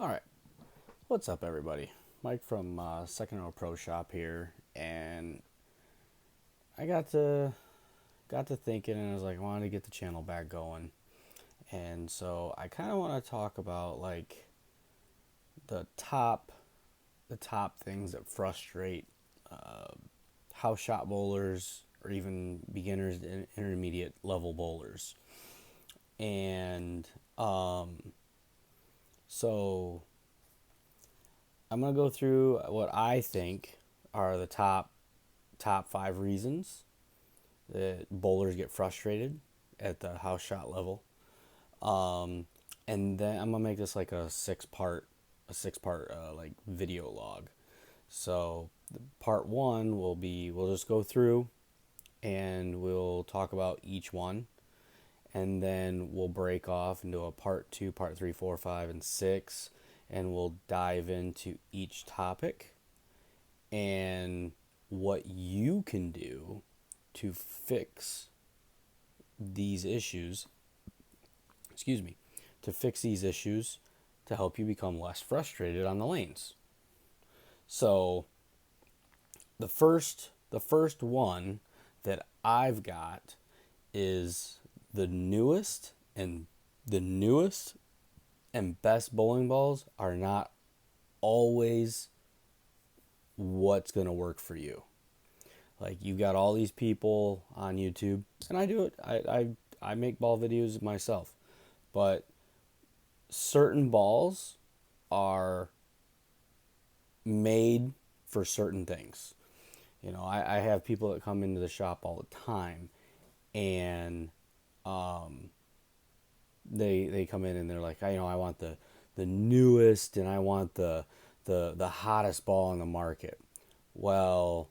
All right, what's up, everybody? Mike from Second Row Pro Shop here, and I got to thinking, and I was like, I wanted to get the channel back going, and so I kind of want to talk about like the top the top things that frustrate house shot bowlers or even beginners and intermediate level bowlers, and so I'm gonna go through what I think are the top five reasons that bowlers get frustrated at the house shot level. Um, and then I'm gonna make this like a six part like video log. So part one will be we'll just go through and we'll talk about each one, and then we'll break off into a part two, part three, four, five, and six, and we'll dive into each topic and what you can do to fix these issues, excuse me, to fix these issues to help you become less frustrated on the lanes. So the first one that I've got is the newest and best bowling balls are not always what's going to work for you. Like, you got all these people on YouTube, and I do it. I make ball videos myself, but certain balls are made for certain things. I have people that come into the shop all the time, and they come in and they're like, I want the newest, and I want the hottest ball in the market. Well,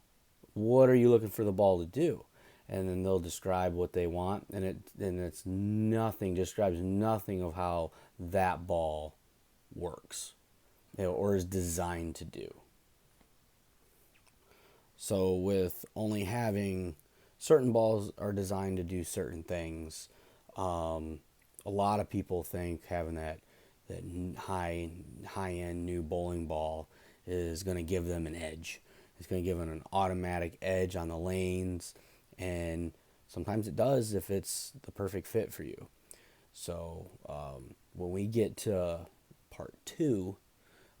what are you looking for the ball to do? And then they'll describe what they want, and it's nothing, describes nothing of how that ball works, or is designed to do. So with only having certain balls are designed to do certain things, a lot of people think having that high end new bowling ball is going to give them an edge. It's going to give them an automatic edge on the lanes, and sometimes it does if it's the perfect fit for you. So when we get to part two,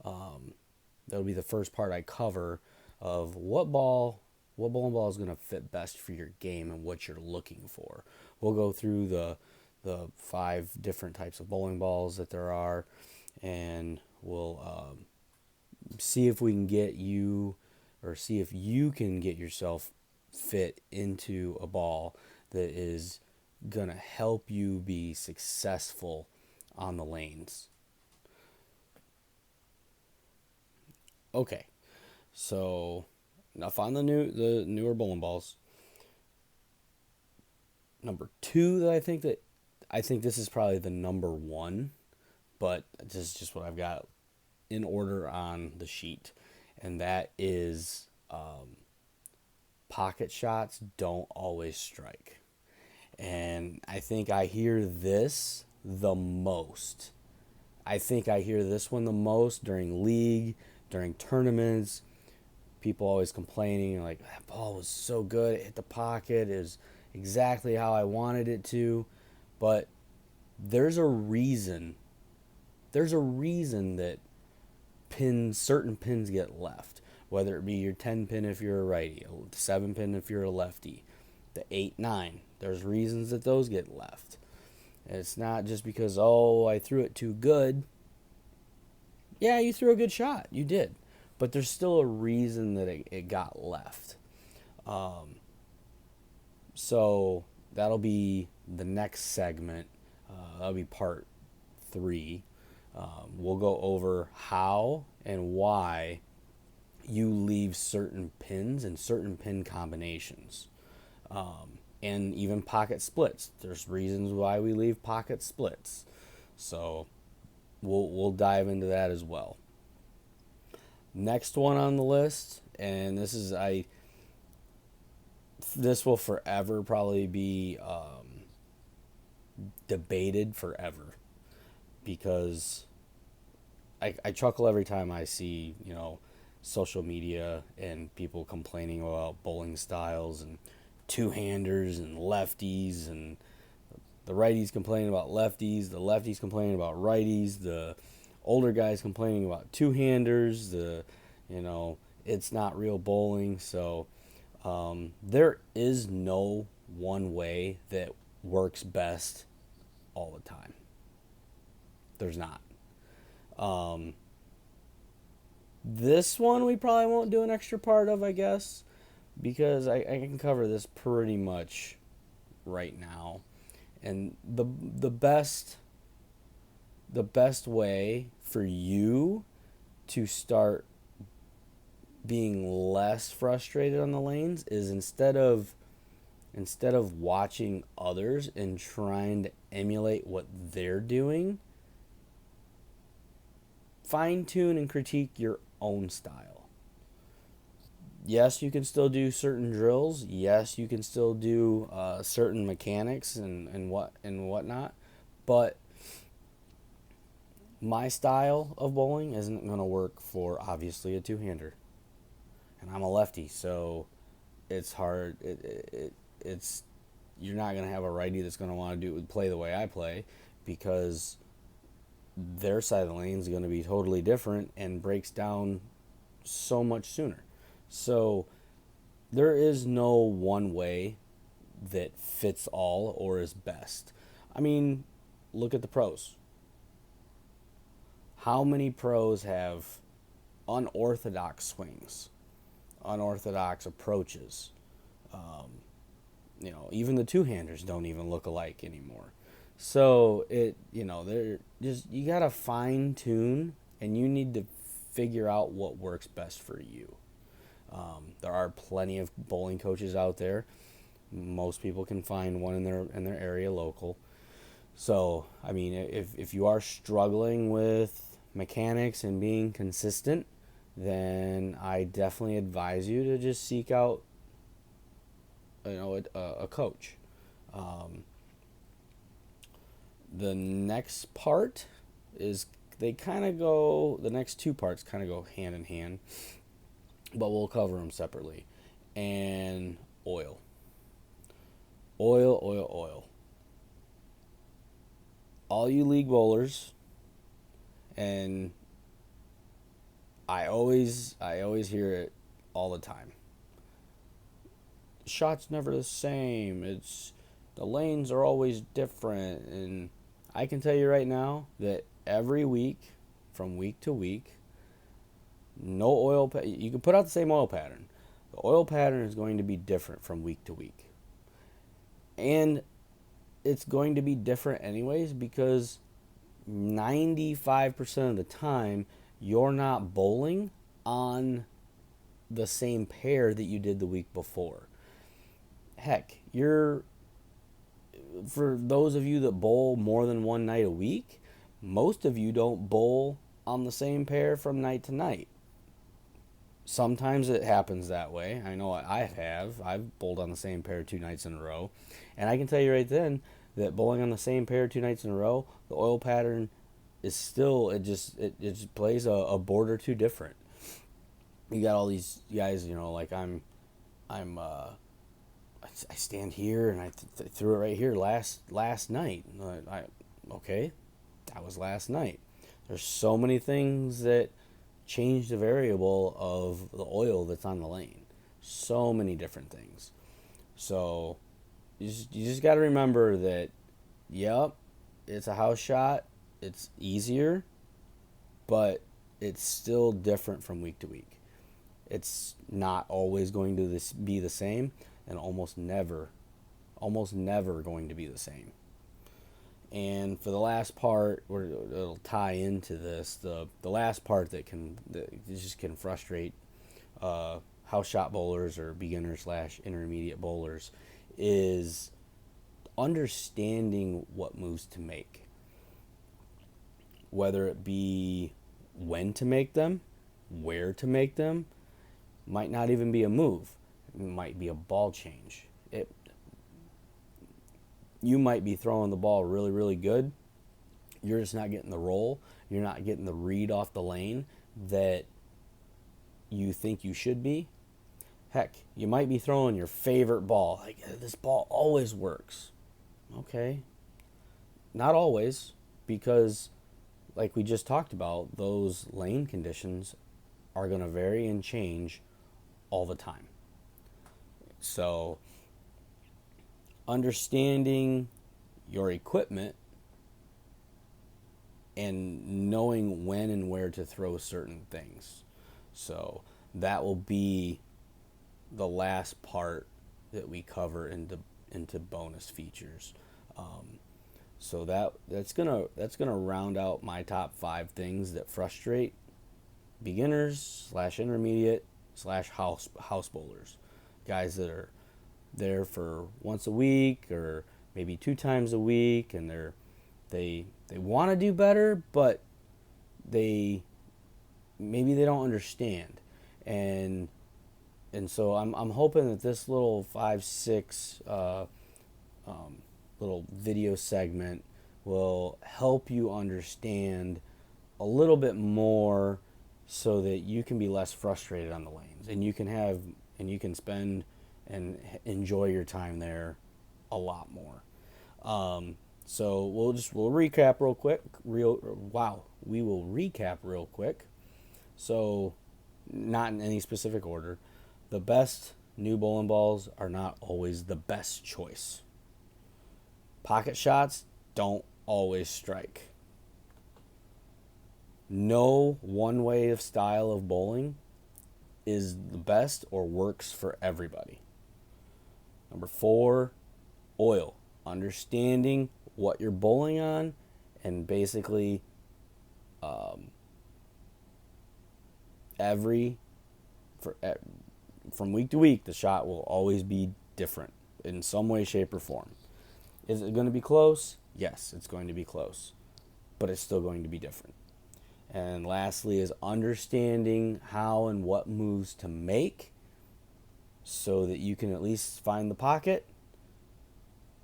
that'll be the first part I cover of what bowling ball is going to fit best for your game and what you're looking for. We'll go through the five different types of bowling balls that there are, and we'll see if we can get you, or see if you can get yourself fit into a ball that is going to help you be successful on the lanes. Okay, so enough on the newer bowling balls. Number two, I think this is probably the number one, but this is just what I've got in order on the sheet, and that is pocket shots don't always strike. And I think I hear this the most. I think I hear this one the most during league, during tournaments. People always complaining, like, that ball was so good, it hit the pocket, it was exactly how I wanted it to. But there's a reason. There's a reason that certain pins get left. Whether it be your 10 pin if you're a righty, the 7 pin if you're a lefty, the 8, 9. There's reasons that those get left. And it's not just because, oh, I threw it too good. Yeah, you threw a good shot. You did. But there's still a reason that it got left. So that'll be the next segment. That'll be part three. We'll go over how and why you leave certain pins and certain pin combinations. And even pocket splits. There's reasons why we leave pocket splits. So we'll dive into that as well. Next one on the list, and this will forever probably be debated forever, because I chuckle every time I see, social media and people complaining about bowling styles and two-handers and lefties, and the righties complaining about lefties, the lefties complaining about righties, the older guys complaining about two-handers, you know, it's not real bowling. So there is no one way that works best all the time. There's not. Um, this one we probably won't do an extra part of, I guess, because I can cover this pretty much right now. And the best way for you to start being less frustrated on the lanes is instead of watching others and trying to emulate what they're doing, fine tune and critique your own style. Yes, you can still do certain drills. Yes, you can still do certain mechanics and whatnot. But my style of bowling isn't going to work for obviously a two-hander, and I'm a lefty, so it's hard. It's you're not going to have a righty that's going to want to play the way I play, because their side of the lane is going to be totally different and breaks down so much sooner. So there is no one way that fits all or is best. I mean, look at the pros. How many pros have unorthodox swings, unorthodox approaches? Even the two-handers don't even look alike anymore. So they're just, you gotta fine tune, and you need to figure out what works best for you. There are plenty of bowling coaches out there. Most people can find one in their area local. So I mean, if you are struggling with mechanics and being consistent, then I definitely advise you to just seek out a coach. The next part is the next two parts kind of go hand in hand, but we'll cover them separately. And oil. Oil. All you league bowlers, and I always hear it all the time. Shot's never the same. The lanes are always different, and I can tell you right now that every week, from week to week, you can put out the same oil pattern. The oil pattern is going to be different from week to week. And it's going to be different anyways, because 95% of the time you're not bowling on the same pair that you did the week before. Heck, for those of you that bowl more than one night a week, most of you don't bowl on the same pair from night to night. Sometimes it happens that way. I know I have. I've bowled on the same pair 2 nights in a row. And I can tell you right then that bowling on the same pair 2 nights in a row, the oil pattern is still, it just plays a board or two different. You got all these guys, like I stand here and I threw it right here last night. Okay, that was last night. There's so many things that change the variable of the oil that's on the lane. So many different things. So you just got to remember that, yep, it's a house shot. It's easier, but it's still different from week to week. It's not always going to be the same, and almost never going to be the same. And for the last part, where it'll tie into this, the last part that just can frustrate house shot bowlers or beginner/intermediate bowlers is understanding what moves to make. Whether it be when to make them, where to make them, might not even be a move. It might be a ball change. You might be throwing the ball really, really good, you're just not getting the roll. You're not getting the read off the lane that you think you should be. Heck, you might be throwing your favorite ball. Like, this ball always works. Okay. Not always, because like we just talked about, those lane conditions are going to vary and change all the time. So, understanding your equipment and knowing when and where to throw certain things. So, that will be the last part that we cover into bonus features. So that's gonna round out my top 5 things that frustrate beginners / intermediate / house bowlers, guys that are there for once a week or maybe 2 times a week, and they want to do better, but maybe they don't understand, and so I'm hoping that this little 5-6 little video segment will help you understand a little bit more, so that you can be less frustrated on the lanes, and you can spend and enjoy your time there a lot more. So we'll recap real quick. We will recap real quick. So, not in any specific order. The best new bowling balls are not always the best choice. Pocket shots don't always strike. No one way of style of bowling is the best or works for everybody. Number 4, oil. Understanding what you're bowling on, and basically from week to week, the shot will always be different in some way, shape, or form. Is it going to be close? Yes, it's going to be close, but it's still going to be different. And lastly is understanding how and what moves to make, so that you can at least find the pocket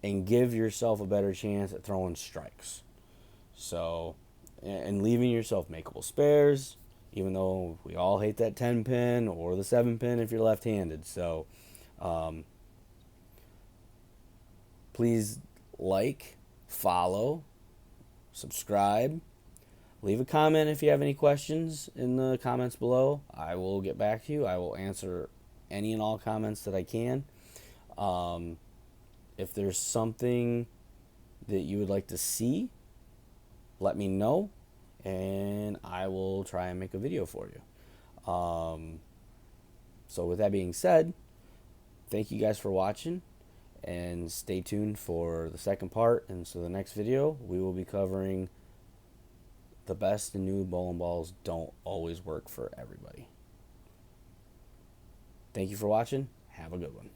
and give yourself a better chance at throwing strikes. So, and leaving yourself makeable spares, even though we all hate that 10 pin or the 7 pin if you're left-handed. So, please like, follow, subscribe, leave a comment if you have any questions in the comments below. I will get back to you. I will answer any and all comments that I can. If there's something that you would like to see, let me know, and I will try and make a video for you. So with that being said, thank you guys for watching, and stay tuned for the second part. And so the next video, we will be covering the best and new bowling balls don't always work for everybody. Thank you for watching. Have a good one.